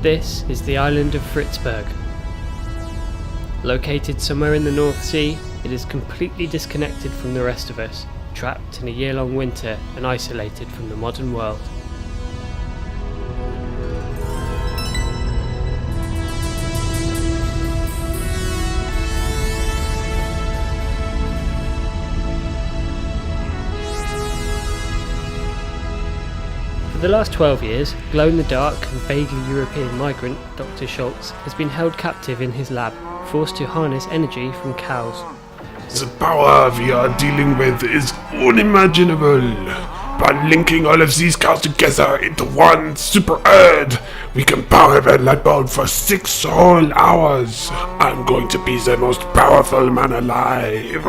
This is the island of Fritzberg. Located somewhere in the North Sea, it is completely disconnected from the rest of us, trapped in a year-long winter and isolated from the modern world. For the last 12 years, glow-in-the-dark and vaguely European migrant Dr. Schultz has been held captive in his lab, forced to harness energy from cows. The power we are dealing with is unimaginable. By linking all of these cows together into one super Earth, we can power a light bulb for 6 whole hours. I'm going to be the most powerful man alive.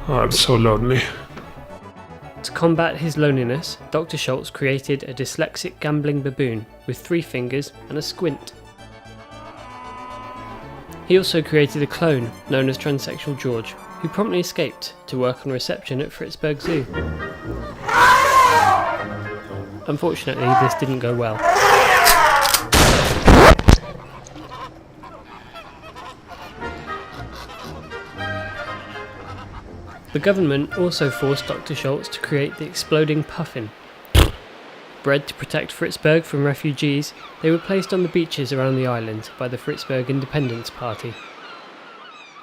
I'm so lonely. To combat his loneliness, Dr. Schultz created a dyslexic gambling baboon with 3 fingers and a squint. He also created a clone known as Transsexual George, who promptly escaped to work on reception at Fritzberg Zoo. Unfortunately, this didn't go well. The government also forced Dr. Schultz to create the exploding puffin. Bred to protect Fritzberg from refugees, they were placed on the beaches around the island by the Fritzberg Independence Party.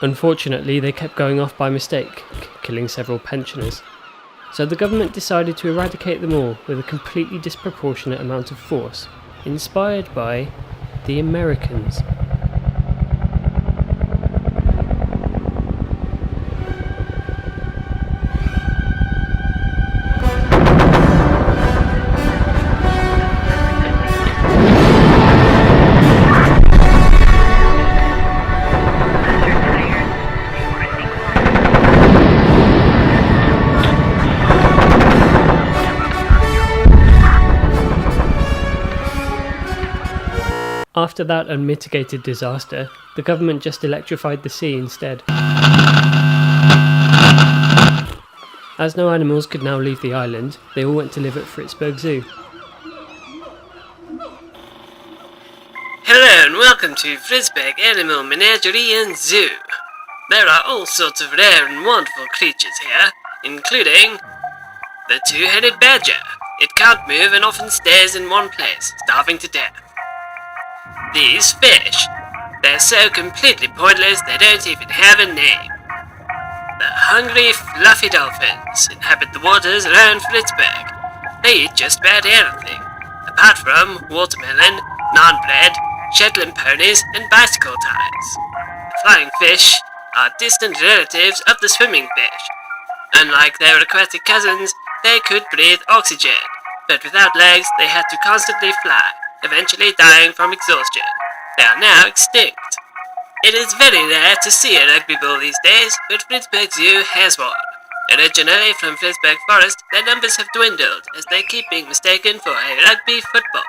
Unfortunately, they kept going off by mistake, killing several pensioners. So the government decided to eradicate them all with a completely disproportionate amount of force, inspired by the Americans. After that unmitigated disaster, the government just electrified the sea instead. As no animals could now leave the island, they all went to live at Fritzberg Zoo. Hello and welcome to Fritzberg Animal Menagerie and Zoo. There are all sorts of rare and wonderful creatures here, including the two-headed badger. It can't move and often stays in one place, starving to death. These fish. They're so completely pointless they don't even have a name. The hungry, fluffy dolphins inhabit the waters around Fritzberg. They eat just about anything, apart from watermelon, naan-bread, Shetland ponies, and bicycle tires. The flying fish are distant relatives of the swimming fish. Unlike their aquatic cousins, they could breathe oxygen, but without legs they had to constantly fly, eventually dying from exhaustion. They are now extinct. It is very rare to see a rugby ball these days, but Fritzberg Zoo has one. Originally from Fritzberg Forest, their numbers have dwindled as they keep being mistaken for a rugby football.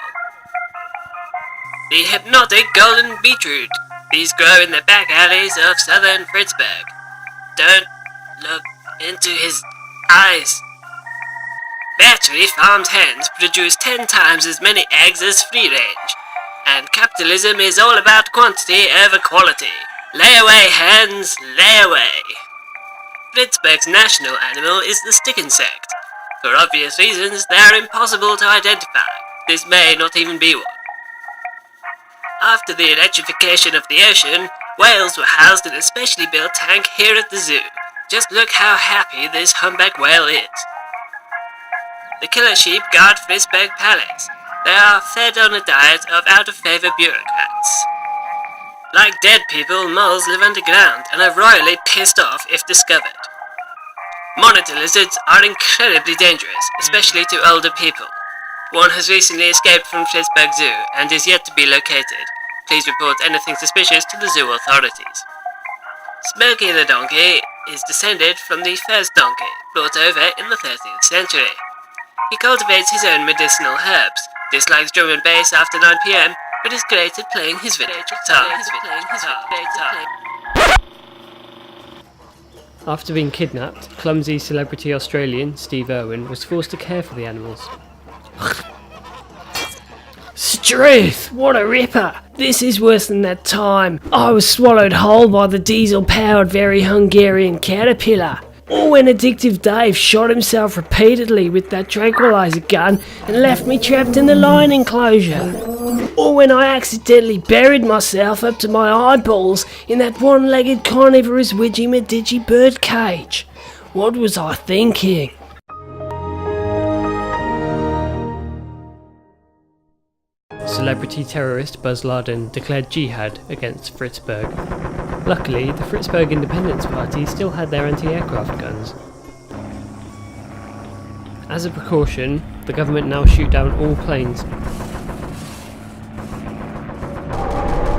The hypnotic golden beetroot. These grow in the back alleys of southern Fritzberg. Don't look into his eyes. Battery farmed hens produce 10 times as many eggs as free range. And capitalism is all about quantity over quality. Lay away, hens, lay away. Fritzberg's national animal is the stick insect. For obvious reasons, they are impossible to identify. This may not even be one. After the electrification of the ocean, whales were housed in a specially built tank here at the zoo. Just look how happy this humpback whale is. The killer sheep guard Fritzberg Palace. They are fed on a diet of out-of-favor bureaucrats. Like dead people, moles live underground and are royally pissed off if discovered. Monitor lizards are incredibly dangerous, especially to older people. One has recently escaped from Fritzberg Zoo and is yet to be located. Please report anything suspicious to the zoo authorities. Smokey the donkey is descended from the first donkey, brought over in the 13th century. He cultivates his own medicinal herbs, dislikes drum and bass after 9 p.m, but is great at playing his village guitar. After being kidnapped, clumsy celebrity Australian Steve Irwin was forced to care for the animals. Truth! What a ripper! This is worse than that time I was swallowed whole by the diesel-powered very Hungarian caterpillar. Or when Addictive Dave shot himself repeatedly with that tranquilizer gun and left me trapped in the lion enclosure. Or when I accidentally buried myself up to my eyeballs in that one-legged carnivorous widgy-madidgy bird cage. What was I thinking? Celebrity terrorist Buzz Larden declared jihad against Fritzberg. Luckily, the Fritzberg Independence Party still had their anti-aircraft guns. As a precaution, the government now shoot down all planes.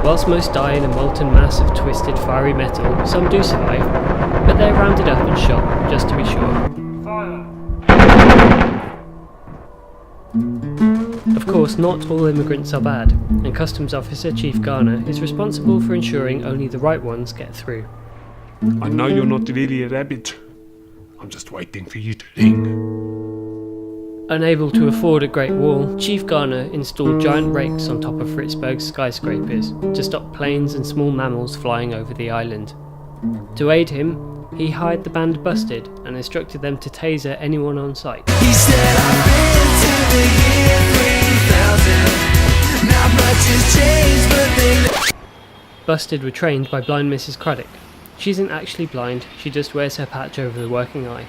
Whilst most die in a molten mass of twisted fiery metal, some do survive, but they're rounded up and shot, just to be sure. Of course, not all immigrants are bad, and Customs Officer Chief Garner is responsible for ensuring only the right ones get through. I know you're not really a rabbit. I'm just waiting for you to ring. Unable to afford a Great Wall, Chief Garner installed giant rakes on top of Fritzberg's skyscrapers to stop planes and small mammals flying over the island. To aid him, he hired the band Busted and instructed them to taser anyone on sight. He said, I've been to the year 3000. Not much has changed, but they... Busted were trained by blind Mrs. Craddock. She isn't actually blind, she just wears her patch over the working eye.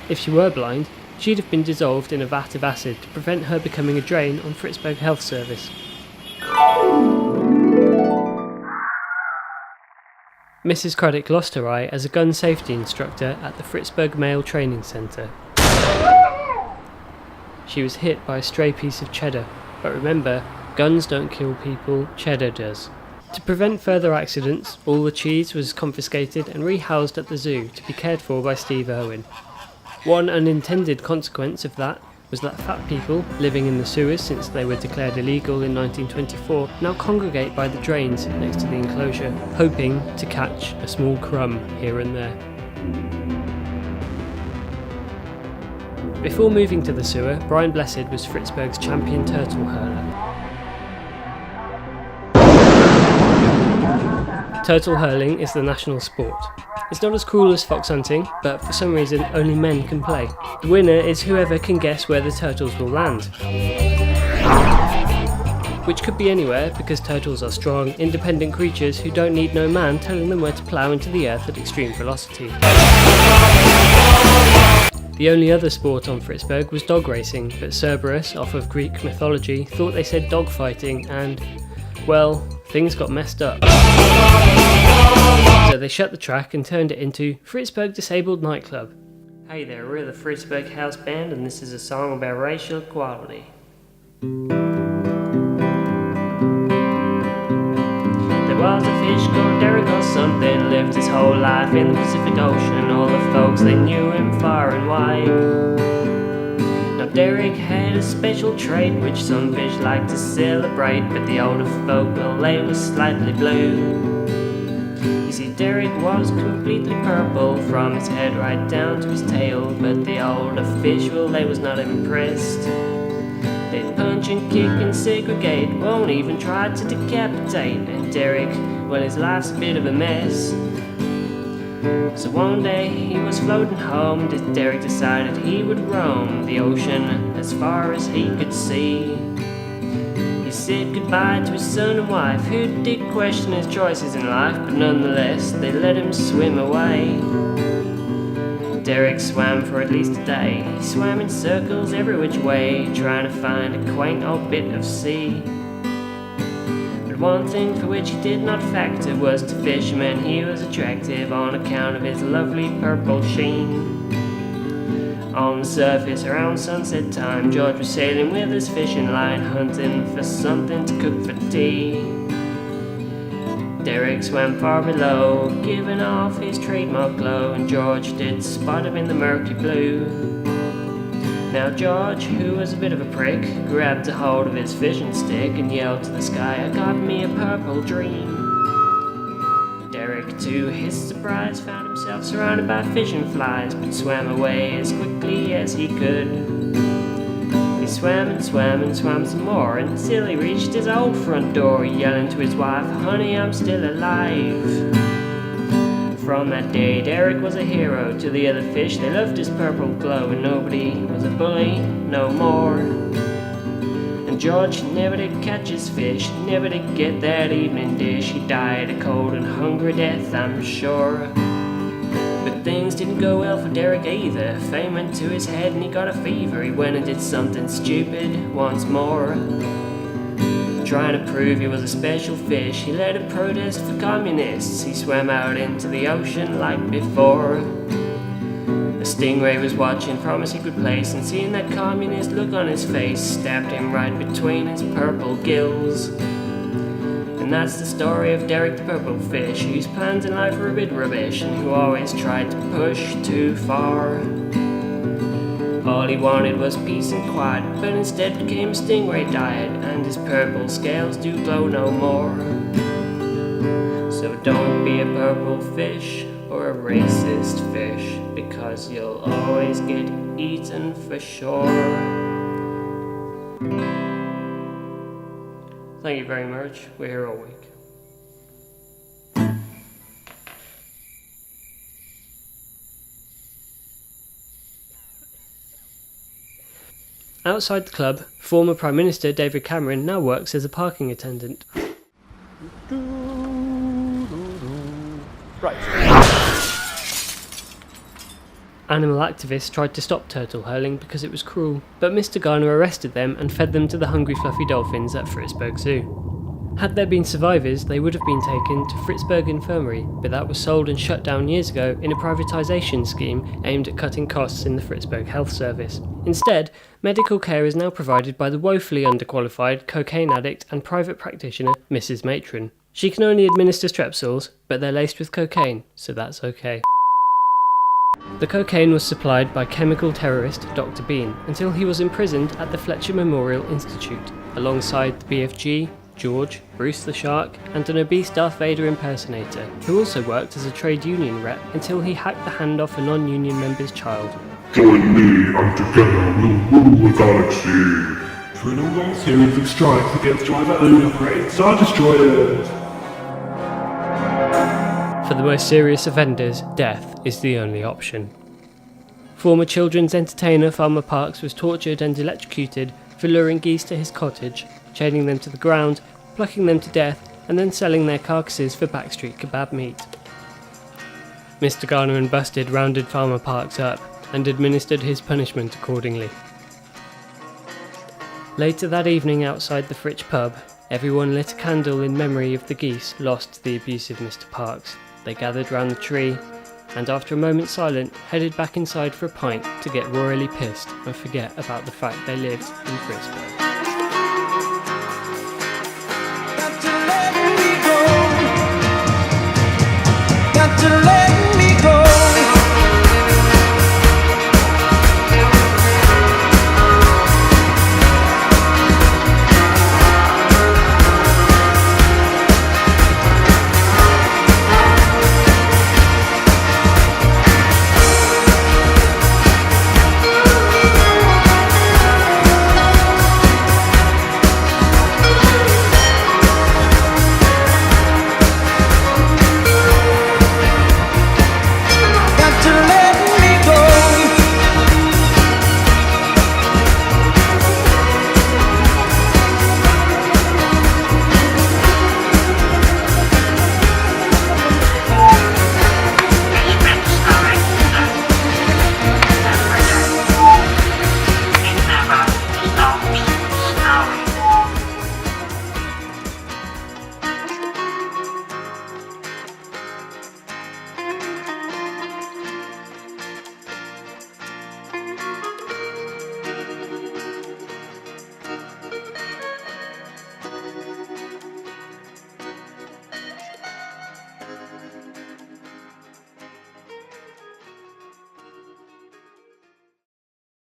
If she were blind, she'd have been dissolved in a vat of acid to prevent her becoming a drain on Fritzberg Health Service. Mrs. Craddock lost her eye as a gun safety instructor at the Fritzberg Male Training Centre. She was hit by a stray piece of cheddar, but remember, guns don't kill people, cheddar does. To prevent further accidents, all the cheese was confiscated and rehoused at the zoo to be cared for by Steve Irwin. One unintended consequence of that was that fat people, living in the sewers since they were declared illegal in 1924, now congregate by the drains next to the enclosure, hoping to catch a small crumb here and there. Before moving to the sewer, Brian Blessed was Fritzberg's champion turtle hurler. Turtle hurling is the national sport. It's not as cool as fox hunting, but for some reason only men can play. The winner is whoever can guess where the turtles will land. Which could be anywhere, because turtles are strong, independent creatures who don't need no man telling them where to plough into the earth at extreme velocity. The only other sport on Fritzberg was dog racing, but Cerberus, off of Greek mythology, thought they said dog fighting and, well, things got messed up. So they shut the track and turned it into Fritzberg Disabled Nightclub. Hey there, we're the Fritzberg House Band and this is a song about racial equality. There was a fish called Derek or something, lived his whole life in the Pacific Ocean. All the folks, they knew him far and wide. Now Derek had a special trait which some fish like to celebrate, but the older folk, well, they were slightly blue. You see, Derek was completely purple from his head right down to his tail, but the older fish, well, they was not impressed. They'd punch and kick and segregate, won't even try to decapitate. And Derek, well, his life's a bit of a mess. So one day he was floating home, Derek decided he would roam the ocean as far as he could see. He said goodbye to his son and wife, who did question his choices in life, but nonetheless they let him swim away. Derek swam for at least a day. He swam in circles every which way, trying to find a quaint old bit of sea. But one thing for which he did not factor was to fishermen he was attractive on account of his lovely purple sheen. On the surface around sunset time, George was sailing with his fishing line, hunting for something to cook for tea. Derek swam far below, giving off his trademark glow, and George did spot him in the murky blue. Now George, who was a bit of a prick, grabbed a hold of his fishing stick and yelled to the sky, "I got me a purple dream." Derek, to his surprise, found himself surrounded by fishing flies, but swam away as quickly as he could. He swam and swam and swam some more until he reached his old front door, yelling to his wife, "Honey, I'm still alive." From that day, Derek was a hero to the other fish. They loved his purple glow, and nobody was a bully no more. And George never did catch his fish, never did get that evening dish. He died a cold and hungry death, I'm sure. But things didn't go well for Derek either. Fame went to his head and he got a fever. He went and did something stupid once more. Trying to prove he was a special fish, he led a protest for communists. He swam out into the ocean like before. A stingray was watching from a secret place, and seeing that communist look on his face, stabbed him right between his purple gills. And that's the story of Derek the Purple Fish, whose plans in life were a bit rubbish, and who always tried to push too far. All he wanted was peace and quiet, but instead became a stingray diet, and his purple scales do glow no more. So don't be a purple fish or a racist fish, because you'll always get eaten for sure. Thank you very much. We're here all week. Outside the club, former Prime Minister David Cameron now works as a parking attendant. Right. Animal activists tried to stop turtle hurling because it was cruel, but Mr. Garner arrested them and fed them to the hungry fluffy dolphins at Fritzberg Zoo. Had there been survivors, they would have been taken to Fritzberg Infirmary, but that was sold and shut down years ago in a privatisation scheme aimed at cutting costs in the Fritzberg Health Service. Instead, medical care is now provided by the woefully underqualified cocaine addict and private practitioner Mrs. Matron. She can only administer strepsils, but they're laced with cocaine, so that's okay. The cocaine was supplied by chemical terrorist Dr. Bean until he was imprisoned at the Fletcher Memorial Institute, alongside the BFG, George, Bruce the Shark, and an obese Darth Vader impersonator, who also worked as a trade union rep until he hacked the hand off a non-union member's child. Join me, and together we'll rule the galaxy. For an all-out series of strikes against driver-owned operated Star Destroyers. For the most serious offenders, death is the only option. Former children's entertainer Farmer Parks was tortured and electrocuted for luring geese to his cottage, chaining them to the ground, plucking them to death, and then selling their carcasses for backstreet kebab meat. Mr. Garner and Busted rounded Farmer Parks up and administered his punishment accordingly. Later that evening outside the Fritz pub, everyone lit a candle in memory of the geese lost to the abusive Mr. Parks. They gathered round the tree, and after a moment's silence, headed back inside for a pint to get royally pissed and forget about the fact they lived in Fritzberg. Got to let